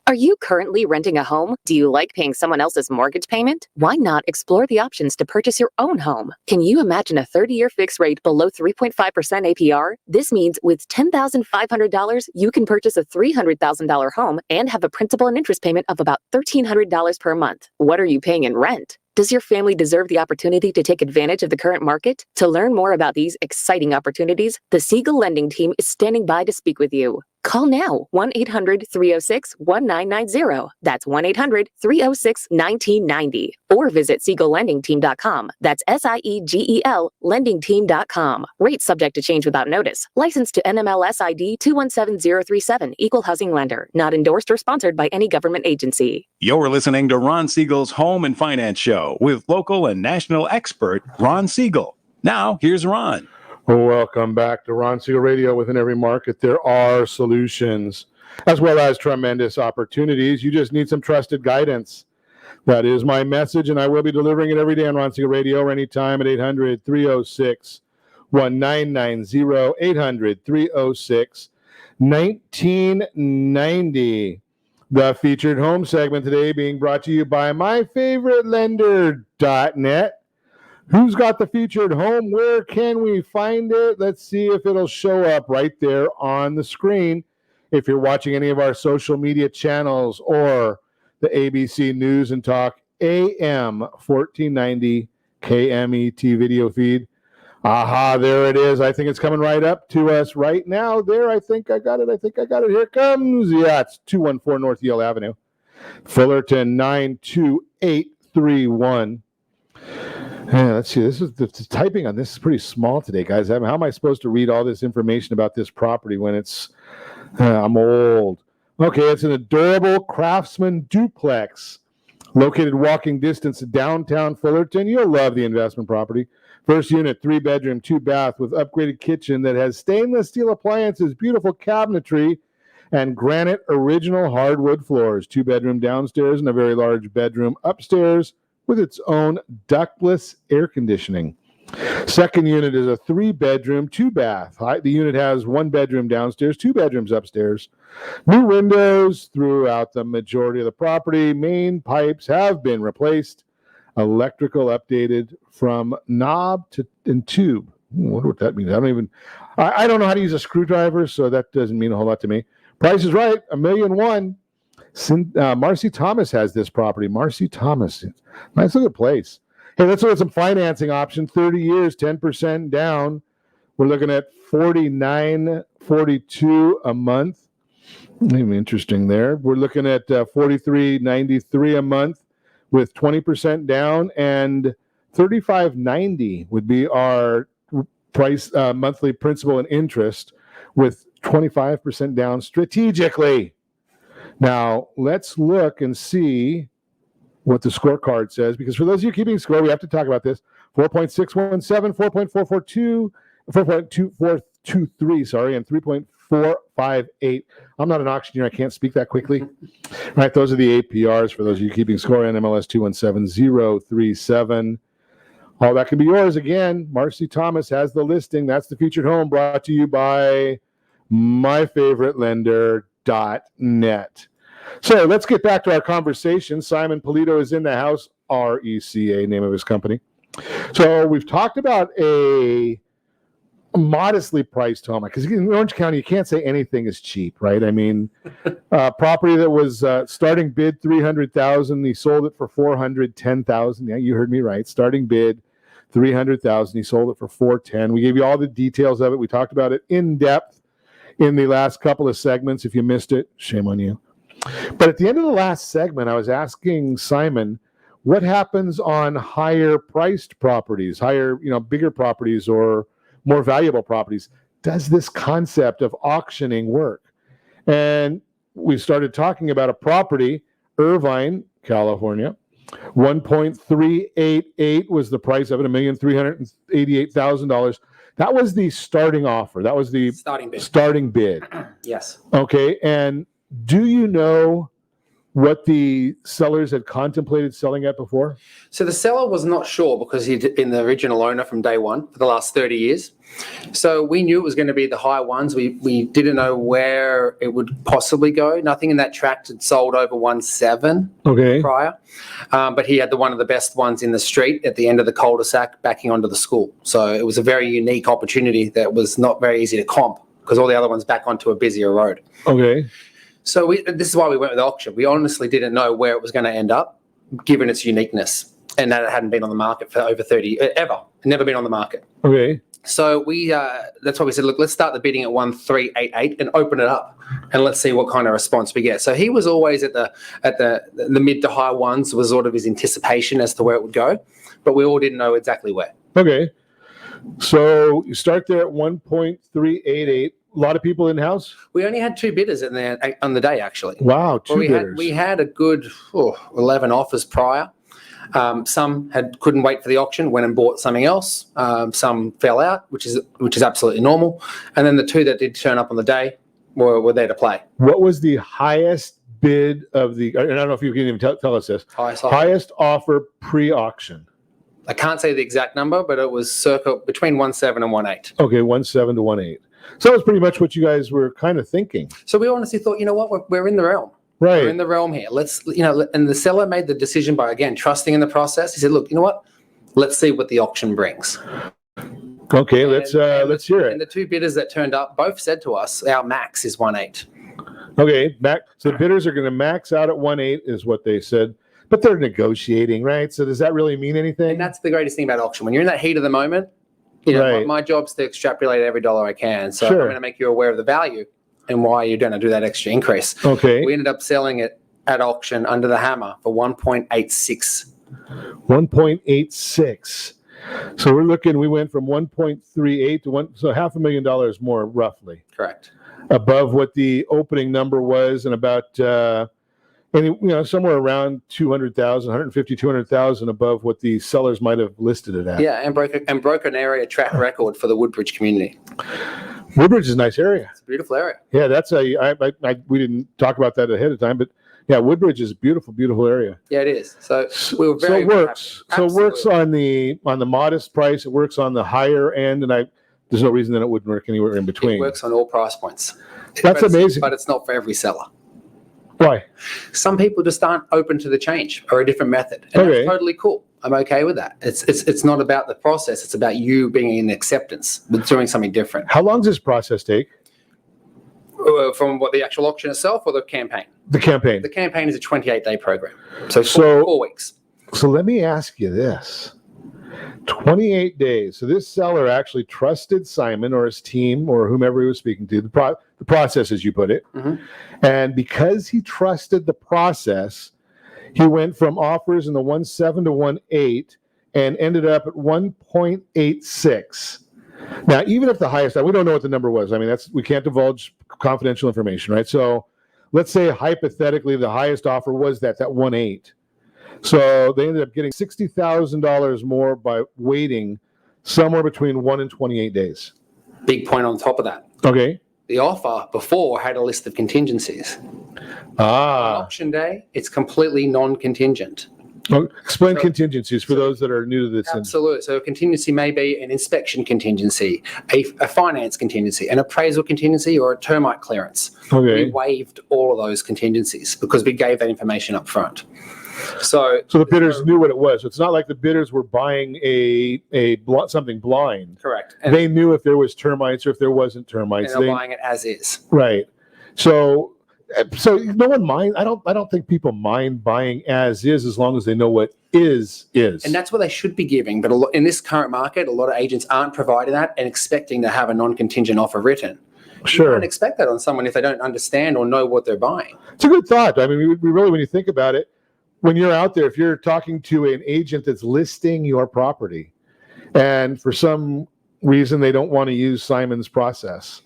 Are you currently renting a home? Do you like paying someone else's mortgage payment? Why not explore the options to purchase your own home? Can you imagine a 30-year fixed rate below 3.5% APR? This means with $10,500, you can purchase a $300,000 home and have a principal and interest payment of about $1,300 per month. What are you paying in rent? Does your family deserve the opportunity to take advantage of the current market? To learn more about these exciting opportunities, the Siegel Lending Team is standing by to speak with you. Call now, 1-800-306-1990. That's 1-800-306-1990. Or visit SiegelLendingTeam.com. That's SIEGEL LendingTeam.com. Rates subject to change without notice. Licensed to NMLS ID 217037. Equal housing lender. Not endorsed or sponsored by any government agency. You're listening to Ron Siegel's Home and Finance Show with local and national expert Ron Siegel. Now, here's Ron. Welcome back to Ron Siegel Radio. Within every market, there are solutions as well as tremendous opportunities. You just need some trusted guidance. That is my message, and I will be delivering it every day on Ron Siegel Radio or anytime at 800-306-1990, 800-306-1990. The featured home segment today being brought to you by myfavoritelender.net. Who's got the featured home? Where can we find it? Let's see if it'll show up right there on the screen. If you're watching any of our social media channels or the ABC News and Talk AM 1490 KMET video feed. Aha, there it is. I think it's coming right up to us right now. There, I think I got it. Here it comes. Yeah, it's 214 North Yale Avenue, Fullerton 92831. Yeah, let's see. This is the typing on this is pretty small today, guys. How am I supposed to read all this information about this property when it's I'm old. Okay, it's an adorable craftsman duplex located walking distance to downtown Fullerton. You'll love the investment property. First unit, 3-bedroom, 2-bath with upgraded kitchen that has stainless steel appliances, beautiful cabinetry, and granite original hardwood floors. 2-bedroom downstairs and a very large bedroom upstairs with its own ductless air conditioning. Second unit is a 3-bedroom, 2-bath. The unit has 1 bedroom downstairs, 2 bedrooms upstairs. New windows throughout the majority of the property. Main pipes have been replaced. Electrical updated from knob to and tube. I wonder what that means. I don't know how to use a screwdriver, so that doesn't mean a whole lot to me. Price is right, $1,000,001. Marcy Thomas has this property. Marcy Thomas, nice little place. Hey, let's look at some financing options. 30 years, 10% down. We're looking at $49.42 a month. Maybe interesting there. We're looking at $43.93 a month with 20% down, and $35.90 would be our price monthly principal and interest with 25% down strategically. Now, let's look and see what the scorecard says, because for those of you keeping score, we have to talk about this. 4.617, 4.442, 4.2423, and 3.458. I'm not an auctioneer. I can't speak that quickly. Right, those are the APRs for those of you keeping score. NMLS 217037. All that can be yours. Again, Marcy Thomas has the listing. That's the featured home brought to you by myfavoritelender.net. So let's get back to our conversation. Simon Polito is in the house, RECA, name of his company. So we've talked about a modestly priced home, because in Orange County, you can't say anything is cheap, right? I mean, property that was starting bid $300,000, he sold it for $410,000. Yeah, you heard me right. Starting bid $300,000, he sold it for $410,000. We gave you all the details of it. We talked about it in depth in the last couple of segments. If you missed it, shame on you. But at the end of the last segment, I was asking Simon, what happens on higher priced properties, bigger properties or more valuable properties? Does this concept of auctioning work? And we started talking about a property, Irvine, California. $1.388 was the price of it, $1,388,000. That was the starting offer. That was the starting bid. Yes. Okay. And do you know what the sellers had contemplated selling at before? So the seller was not sure, because he'd been the original owner from day one for the last 30 years. So we knew it was going to be the high ones. We didn't know where it would possibly go. Nothing in that tract had sold over 1.7 prior. But he had one of the best ones in the street at the end of the cul-de-sac backing onto the school. So it was a very unique opportunity that was not very easy to comp, because all the other ones back onto a busier road. Okay. So this is why we went with auction. We honestly didn't know where it was going to end up, given its uniqueness, and that it hadn't been on the market for over 30 ever. Never been on the market. Okay. So that's why we said, look, let's start the bidding at 1.388 and open it up, and let's see what kind of response we get. So he was always at the mid to high ones, was sort of his anticipation as to where it would go, but we all didn't know exactly where. Okay. So you start there at 1.388. A lot of people in house? We only had 2 bidders in there on the day, actually. Wow, 2 bidders. We had a good 11 offers prior. Some couldn't wait for the auction, went and bought something else. Some fell out, which is absolutely normal. And then the 2 that did turn up on the day were there to play. What was the highest bid of the, and I don't know if you can even tell us this, highest offer pre-auction? I can't say the exact number, but it was circa between 1.7 and 1.8. Okay, 1.7 to 1.8. So that was pretty much what you guys were kind of thinking. So we honestly thought, you know what, we're in the realm. Right. We're in the realm here. Let's, and the seller made the decision by, again, trusting in the process. He said, look, you know what, let's see what the auction brings. Okay, let's hear it. And the two bidders that turned up both said to us, our max is 1.8. Okay, so the bidders are going to max out at 1.8 is what they said, but they're negotiating, right? So does that really mean anything? And that's the greatest thing about auction. When you're in that heat of the moment, my job's to extrapolate every dollar I can. So I'm going to make you aware of the value and why you're going to do that extra increase. Okay. We ended up selling it at auction under the hammer for 1.86. 1.86. So we went from 1.38 to so $500,000 more roughly. Correct. Above what the opening number was, and about somewhere around 200,000, 150, 200,000 above what the sellers might have listed it at. Yeah, and broke an area track record for the Woodbridge community. Woodbridge is a nice area. It's a beautiful area. Yeah, that's we didn't talk about that ahead of time, but yeah, Woodbridge is a beautiful, beautiful area. Yeah, it is. So we were very it works. So it works on the modest price. It works on the higher end, and there's no reason that it wouldn't work anywhere in between. It works on all price points. That's amazing. But it's not for every seller. Why? Some people just aren't open to the change or a different method. And that's totally cool. I'm okay with that. It's not about the process. It's about you being in acceptance with doing something different. How long does this process take? From what, the actual auction itself or the campaign? The campaign. The campaign is a 28-day program. So 4 weeks. So let me ask you this. 28 days. So this seller actually trusted Simon or his team or whomever he was speaking to, the process, as you put it. Mm-hmm. And because he trusted the process, he went from offers in the 1.7 to 1.8 and ended up at 1.86. Now, even if the highest, we don't know what the number was. I mean, we can't divulge confidential information, right? So let's say hypothetically the highest offer was that 1.8. So they ended up getting $60,000 more by waiting somewhere between 1 and 28 days. Big point on top of that. Okay. The offer before had a list of contingencies. On auction day, it's completely non-contingent. Explain contingencies for those that are new to this. Absolutely. So a contingency may be an inspection contingency, a finance contingency, an appraisal contingency, or a termite clearance. Okay. We waived all of those contingencies because we gave that information up front. So the bidders knew what it was. So it's not like the bidders were buying something blind. Correct. And they knew if there was termites or if there wasn't termites. And they're buying it as is. Right. So no one mind. I don't think people mind buying as long as they know what is. And that's what they should be giving. But in this current market, a lot of agents aren't providing that and expecting to have a non-contingent offer written. Sure. You can't expect that on someone if they don't understand or know what they're buying. It's a good thought. I mean, we really, when you think about it, when you're out there, if you're talking to an agent that's listing your property and for some reason they don't want to use Simon's process,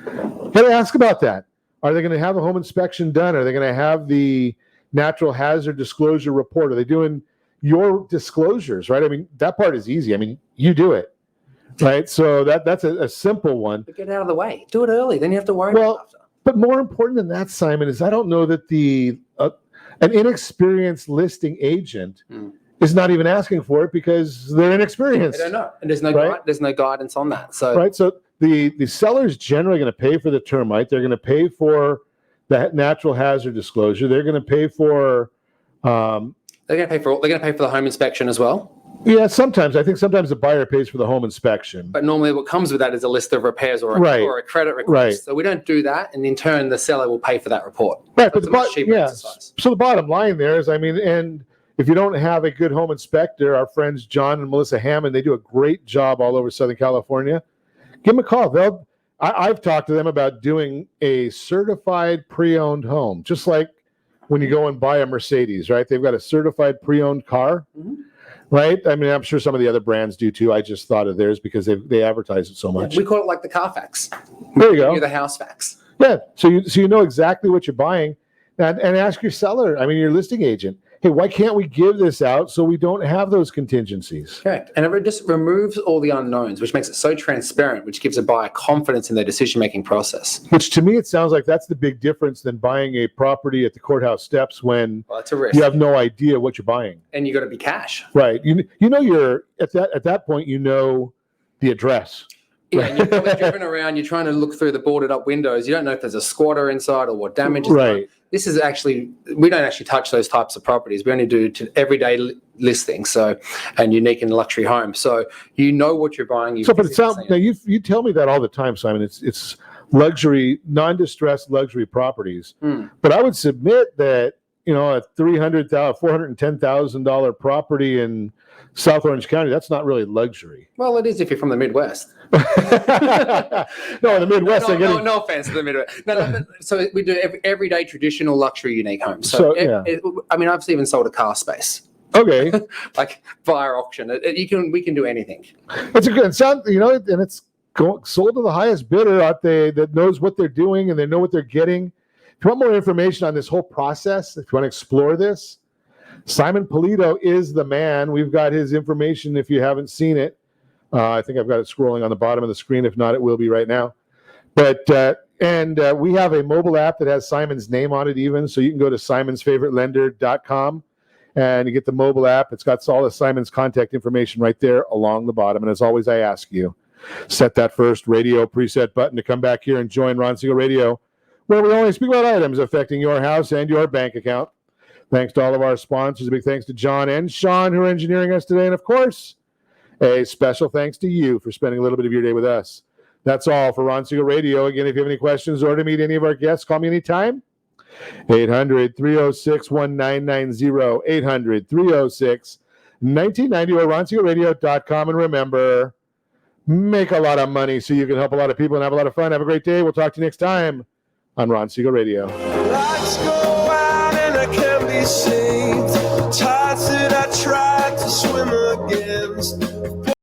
you got to ask about that. Are they going to have a home inspection done? Are they going to have the natural hazard disclosure report? Are they doing your disclosures, right? I mean, that part is easy. I mean, you do it, right? So that's a simple one. But get out of the way. Do it early. Then you have to worry about it after. But more important than that, Simon, is I don't know that an inexperienced listing agent is not even asking for it because they're inexperienced. They don't know. And there's no guidance on that. So the seller's generally going to pay for the termite. They're going to pay for the natural hazard disclosure. They're going to pay for they're going to pay for the home inspection as well. Yeah, sometimes. I think sometimes the buyer pays for the home inspection. But normally what comes with that is a list of repairs or a credit request. Right. So we don't do that. And in turn, the seller will pay for that report. Right. So But so the bottom line there is, and if you don't have a good home inspector, our friends John and Melissa Hammond, they do a great job all over Southern California. Give them a call. I've talked to them about doing a certified pre-owned home, just like when you go and buy a Mercedes, right? They've got a certified pre-owned car. Mm-hmm. Right? I mean, I'm sure some of the other brands do too. I just thought of theirs because they advertise it so much. We call it like the Carfax. There you go. You're the house fax. Yeah. So you know exactly what you're buying, and ask your seller. I mean, your listing agent. hey, why can't we give this out so we don't have those contingencies? Correct. And it just removes all the unknowns, which makes it so transparent, which gives a buyer confidence in their decision-making process. Which to me, it sounds like that's the big difference than buying a property at the courthouse steps when That's a risk. you have no idea what you're buying. And you got to be cash. Right. You know you're at that point, you know the address. Yeah, and you've probably driven around, you're trying to look through the boarded up windows. You don't know if there's a squatter inside or what damage is done. This is actually, we don't actually touch those types of properties. We only do everyday listings, and unique and luxury homes. So you know what you're buying. But it sounds, now you tell me that all the time, Simon. It's luxury, non-distressed luxury properties. But I would submit that, a $410,000 property in South Orange County, that's not really luxury. Well, it is if you're from the Midwest. No, in the Midwest, no offense to the Midwest. No, so we do everyday traditional luxury unique homes. So I've even sold a car space. Okay. Like via auction. We can do anything. It's a good sound, and it's sold to the highest bidder out there that knows what they're doing and they know what they're getting. If you want more information on this whole process, if you want to explore this, Simon Polito is the man. We've got his information if you haven't seen it. I think I've got it scrolling on the bottom of the screen. If not, it will be right now. But we have a mobile app that has Simon's name on it even, so you can go to simonsfavouritelender.com and you get the mobile app. It's got all of Simon's contact information right there along the bottom. And as always, I ask you, set that first radio preset button to come back here and join Ron Siegel Radio, where we only speak about items affecting your house and your bank account. Thanks to all of our sponsors. A big thanks to John and Sean who are engineering us today. And of course, a special thanks to you for spending a little bit of your day with us. That's all for Ron Siegel Radio. Again, if you have any questions or to meet any of our guests, call me anytime. 800-306-1990. 800-306-1990 or RonSiegelRadio.com. And remember, make a lot of money so you can help a lot of people and have a lot of fun. Have a great day. We'll talk to you next time on Ron Siegel Radio. Lights go out and I can't be saved. Tides that I tried to swim against.